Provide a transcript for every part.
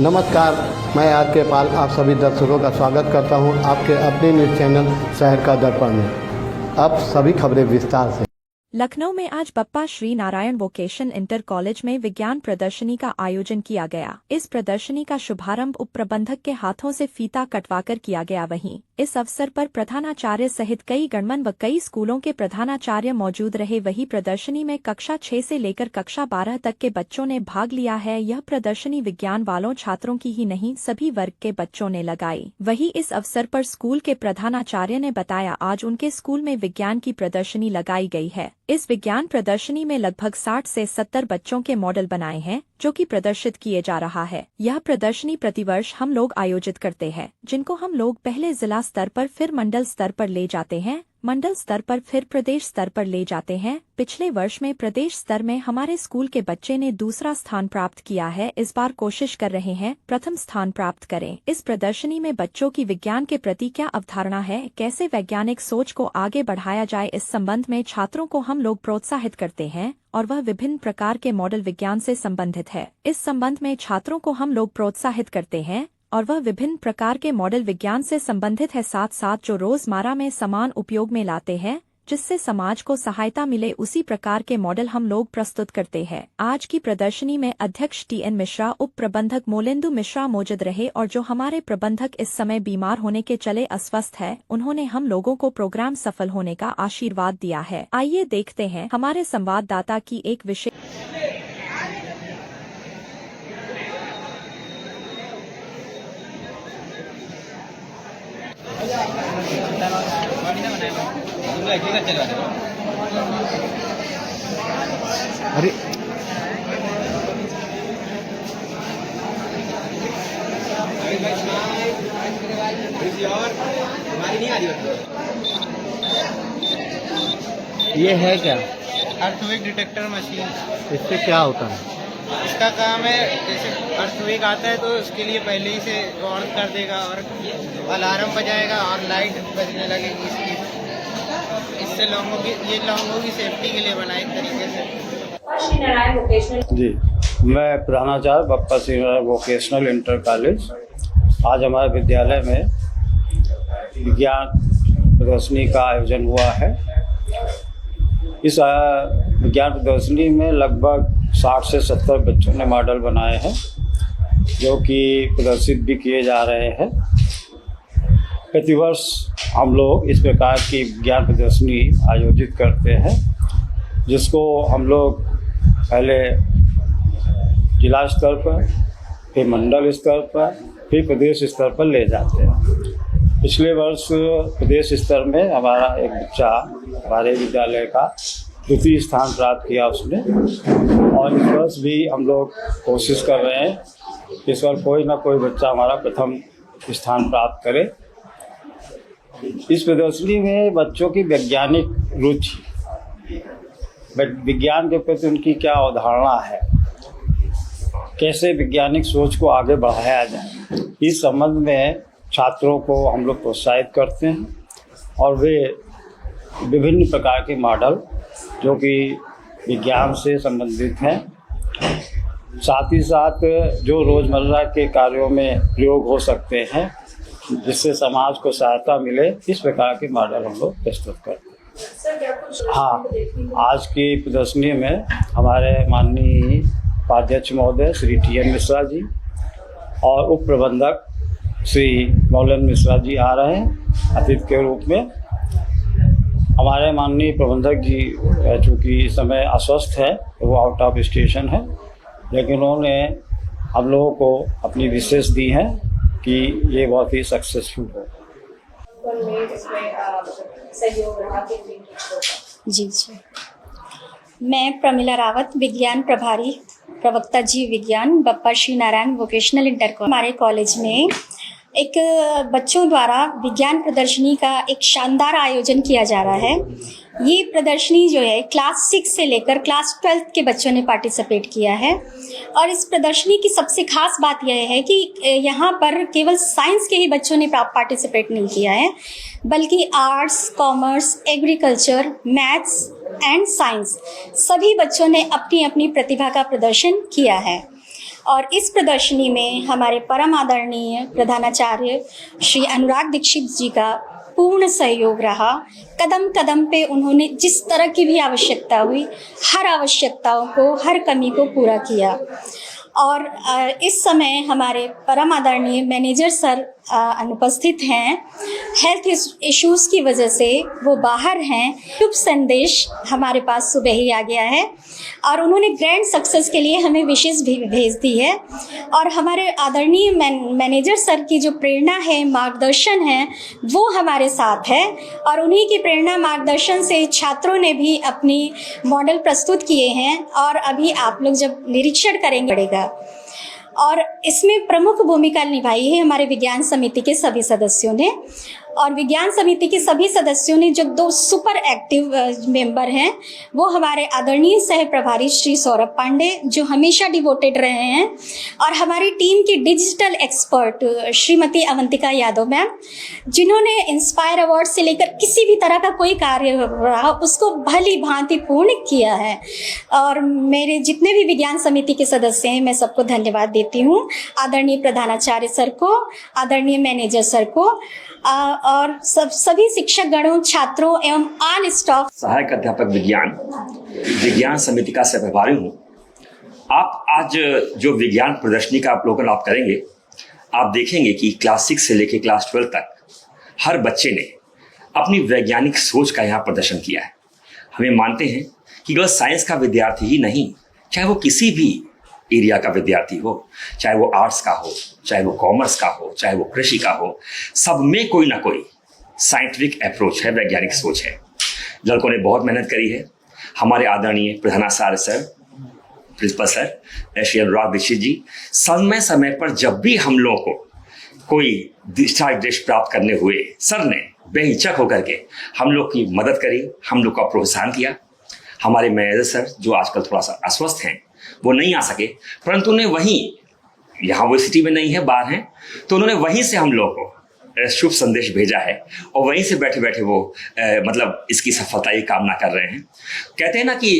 नमस्कार, मैं आर के पाल आप सभी दर्शकों का स्वागत करता हूं आपके अपने न्यूज़ चैनल शहर का दर्पण में। अब सभी खबरें विस्तार से। लखनऊ में आज Bappa Shri Narayan vocation inter college में विज्ञान प्रदर्शनी का आयोजन किया गया। इस प्रदर्शनी का शुभारंभ उप प्रबंधक के हाथों से फीता कटवाकर किया गया। वहीं इस अवसर पर प्रधानाचार्य सहित कई गणमान्य व कई स्कूलों के प्रधानाचार्य मौजूद रहे। वहीं प्रदर्शनी में कक्षा 6 से लेकर कक्षा 12 तक के बच्चों ने भाग लिया है। यह प्रदर्शनी विज्ञान वालों छात्रों की ही नहीं सभी वर्ग के बच्चों ने लगाई। वहीं इस अवसर पर स्कूल के प्रधानाचार्य ने बताया आज उनके स्कूल में विज्ञान की प्रदर्शनी लगाई गई है। इस विज्ञान प्रदर्शनी में लगभग 60 से 70 बच्चों के मॉडल बनाए हैं जो कि प्रदर्शित किए जा रहा है। यह प्रदर्शनी प्रतिवर्ष हम लोग आयोजित करते हैं, जिनको हम लोग पहले जिला स्तर पर फिर मंडल स्तर पर ले जाते हैं, मंडल स्तर पर फिर प्रदेश स्तर पर ले जाते हैं। पिछले वर्ष में प्रदेश स्तर में हमारे स्कूल के बच्चे ने दूसरा स्थान प्राप्त किया है। इस बार कोशिश कर रहे हैं प्रथम स्थान प्राप्त करें। इस प्रदर्शनी में बच्चों की विज्ञान के प्रति क्या अवधारणा है, कैसे वैज्ञानिक सोच को आगे बढ़ाया जाए, इस संबंध में छात्रों को हम लोग प्रोत्साहित करते हैं और वह विभिन्न प्रकार के मॉडल विज्ञान से संबंधित है। इस संबंध में छात्रों को हम लोग प्रोत्साहित करते हैं और वह विभिन्न प्रकार के मॉडल विज्ञान से संबंधित है, साथ साथ जो रोजमर्रा में समान उपयोग में लाते हैं जिससे समाज को सहायता मिले, उसी प्रकार के मॉडल हम लोग प्रस्तुत करते हैं। आज की प्रदर्शनी में अध्यक्ष TN मिश्रा, उप प्रबंधक मोलेंदु मिश्रा मौजूद रहे और जो हमारे प्रबंधक इस समय बीमार होने के चले अस्वस्थ है, उन्होंने हम लोगों को प्रोग्राम सफल होने का आशीर्वाद दिया है। आइए देखते हैं हमारे संवाददाता की एक विशेष अरे ये है क्या? Earthquake detector machine. इससे क्या होता है? इसका काम है, जैसे अर्थवेक आता है तो उसके लिए पहले ही से ऑन कर देगा और अलार्म बजाएगा और लाइट बजने लगेगी इसकी। इससे लोगों की सेफ्टी के लिए बनाए एक तरीके से। जी, मैं प्रधानाचार्य Bappa Shri Narayan vocational inter college. आज हमारे विद्यालय में विज्ञान प्रदर्शनी का आयोजन हुआ है। इस विज्ञान प्रदर्शनी में लगभग 60 से 70 बच्चों ने मॉडल बनाए हैं जो कि प्रदर्शित भी किए जा रहे हैं। प्रतिवर्ष हम लोग इस प्रकार की विज्ञान प्रदर्शनी आयोजित करते हैं, जिसको हम लोग पहले जिला स्तर पर, फिर मंडल स्तर पर, फिर प्रदेश स्तर पर ले जाते हैं। पिछले वर्ष प्रदेश स्तर में हमारा एक बच्चा हमारे विद्यालय का द्वितीय स्थान प्राप्त किया उसने, और इस वर्ष भी हम लोग कोशिश कर रहे हैं इस बार कोई ना कोई बच्चा हमारा प्रथम स्थान प्राप्त करे। इस प्रदर्शनी में बच्चों की वैज्ञानिक रुचि, विज्ञान के प्रति उनकी क्या अवधारणा है, कैसे वैज्ञानिक सोच को आगे बढ़ाया जाए, इस संबंध में छात्रों को हम लोग प्रोत्साहित करते हैं और वे विभिन्न प्रकार के मॉडल जो कि विज्ञान से संबंधित हैं, साथ ही साथ जो रोज़मर्रा के कार्यों में प्रयोग हो सकते हैं जिससे समाज को सहायता मिले, इस प्रकार के मॉडल हम लोग प्रस्तुत करते हैं। हाँ, आज की प्रदर्शनी में हमारे माननीय उपाध्यक्ष महोदय श्री TN मिश्रा जी और उप प्रबंधक श्री मोलेंदु मिश्रा जी आ रहे हैं अतिथि के रूप में। हमारे माननीय प्रबंधक जी चूँकि इस समय अस्वस्थ है, वो आउट ऑफ स्टेशन है, लेकिन उन्होंने हम लोगों को अपनी विशेष दी है कि ये बहुत ही सक्सेसफुल हो। जी, मैं प्रमिला रावत, विज्ञान प्रभारी, प्रवक्ता जीव विज्ञान, Bappa Shri Narayan vocational inter college. हमारे कॉलेज में एक बच्चों द्वारा विज्ञान प्रदर्शनी का एक शानदार आयोजन किया जा रहा है। ये प्रदर्शनी जो है क्लास 6 से लेकर क्लास 12 के बच्चों ने पार्टिसिपेट किया है और इस प्रदर्शनी की सबसे खास बात यह है कि यहाँ पर केवल साइंस के ही बच्चों ने पार्टिसिपेट नहीं किया है, बल्कि arts, commerce, agriculture, maths and science सभी बच्चों ने अपनी अपनी प्रतिभा का प्रदर्शन किया है। और इस प्रदर्शनी में हमारे परम आदरणीय प्रधानाचार्य श्री अनुराग दीक्षित जी का पूर्ण सहयोग रहा। कदम कदम पे उन्होंने जिस तरह की भी आवश्यकता हुई, हर आवश्यकताओं को, हर कमी को पूरा किया। और इस समय हमारे परम आदरणीय मैनेजर सर अनुपस्थित हैं। हेल्थ इश्यूज़ की वजह से वो बाहर हैं। शुभ संदेश हमारे पास सुबह ही आ गया है और उन्होंने ग्रैंड सक्सेस के लिए हमें विशेष भी भेज दी है। और हमारे आदरणीय मैनेजर सर की जो प्रेरणा है, मार्गदर्शन है, वो हमारे साथ है। और उन्हीं की प्रेरणा मार्गदर्शन से छात्रों ने भी अपनी मॉडल प्रस्तुत किए हैं और अभी आप लोग जब निरीक्षण करेंगे पड़ेगा। और इसमें प्रमुख भूमिका निभाई है हमारे विज्ञान समिति के सभी सदस्यों ने। और विज्ञान समिति के सभी सदस्यों ने जो 2 सुपर एक्टिव मेंबर हैं, वो हमारे आदरणीय सह प्रभारी श्री सौरभ पांडे, जो हमेशा डिवोटेड रहे हैं, और हमारी टीम की digital expert Shrimati Avantika Yadav ma'am, जिन्होंने इंस्पायर अवार्ड से लेकर किसी भी तरह का कोई कार्य रहा उसको भली भांति पूर्ण किया है। और मेरे जितने भी विज्ञान समिति के सदस्य हैं, मैं सबको धन्यवाद देती हूँ। आदरणीय प्रधानाचार्य सर को, आदरणीय मैनेजर सर को, और सभी शिक्षक गणों, छात्रों एवं ऑल स्टाफ। सहायक अध्यापक विज्ञान समिति का सह प्रभारी हूँ। आप आज जो विज्ञान प्रदर्शनी का अवलोकन आप करेंगे, आप देखेंगे कि क्लास 6 से लेकर क्लास 12 तक हर बच्चे ने अपनी वैज्ञानिक सोच का यहाँ प्रदर्शन किया है। हमें मानते हैं कि केवल साइंस का विद्यार्थी ही नहीं, चाहे वो किसी भी एरिया का विद्यार्थी हो, चाहे वो आर्ट्स का हो, चाहे वो कॉमर्स का हो, चाहे वो कृषि का हो, सब में कोई ना कोई साइंटिफिक अप्रोच है, वैज्ञानिक सोच है। लड़कों ने बहुत मेहनत करी है। हमारे आदरणीय प्रधानाचार्य sir, principal sir Shri Anurag Dixit जी, समय समय पर जब भी हम लोगों को कोई दिशा-निर्देश प्राप्त करने हुए, सर ने बेहिचक होकर के हम लोग की मदद करी, हम लोग का प्रोत्साहन किया। हमारे मैनेजर सर, जो आजकल थोड़ा सा अस्वस्थ हैं, वो नहीं आ सके, परंतु उन्हें वहीं, यहाँ वो सिटी में नहीं है, बाहर हैं, तो उन्होंने वहीं से हम लोग को शुभ संदेश भेजा है और वहीं से बैठे बैठे वो मतलब इसकी सफलता की कामना कर रहे हैं। कहते हैं ना कि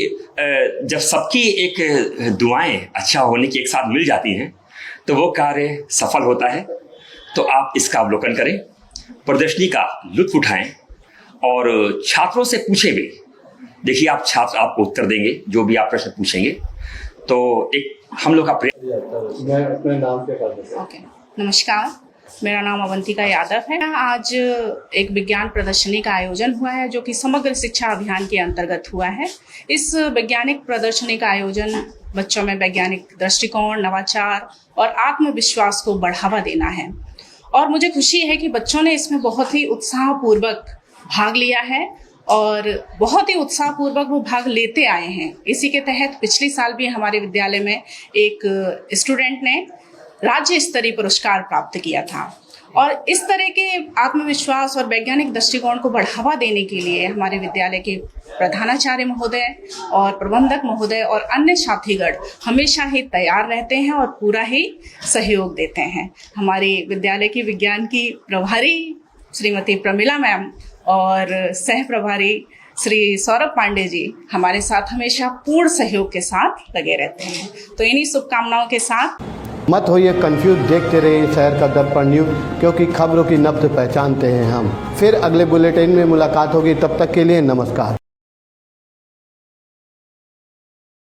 जब सबकी एक दुआएं अच्छा होने की एक साथ मिल जाती हैं तो वो कार्य सफल होता है। तो आप इसका अवलोकन करें, प्रदर्शनी का लुत्फ उठाएं और छात्रों से पूछे भी। देखिए, आप छात्र आपको उत्तर देंगे, जो भी आप प्रश्न पूछेंगे, तो एक हम लोग का मैं अपने नाम के साथ। ओके, नमस्कार, मेरा नाम अवंतिका यादव है। आज एक विज्ञान प्रदर्शनी का आयोजन हुआ है जो कि समग्र शिक्षा अभियान के अंतर्गत हुआ है। इस वैज्ञानिक प्रदर्शनी का आयोजन बच्चों में वैज्ञानिक दृष्टिकोण, नवाचार और आत्मविश्वास को बढ़ावा देना है। और मुझे खुशी है कि बच्चों ने इसमें बहुत ही उत्साहपूर्वक भाग लिया है और बहुत ही उत्साहपूर्वक वो भाग लेते आए हैं। इसी के तहत पिछले साल भी हमारे विद्यालय में एक स्टूडेंट ने राज्य स्तरीय पुरस्कार प्राप्त किया था। और इस तरह के आत्मविश्वास और वैज्ञानिक दृष्टिकोण को बढ़ावा देने के लिए हमारे विद्यालय के प्रधानाचार्य महोदय और प्रबंधक महोदय और अन्य साथीगण हमेशा ही तैयार रहते हैं और पूरा ही सहयोग देते हैं। हमारे विद्यालय की विज्ञान की प्रभारी श्रीमती प्रमिला मैम और सह प्रभारी श्री सौरभ पांडे जी हमारे साथ हमेशा पूर्ण सहयोग के साथ लगे रहते हैं। तो इन्हीं शुभकामनाओं के साथ मत होइए कंफ्यूज, देखते रहिए शहर का दर्पण न्यूज़, क्योंकि खबरों की नब्ज पहचानते हैं हम। फिर अगले बुलेटिन में मुलाकात होगी, तब तक के लिए नमस्कार।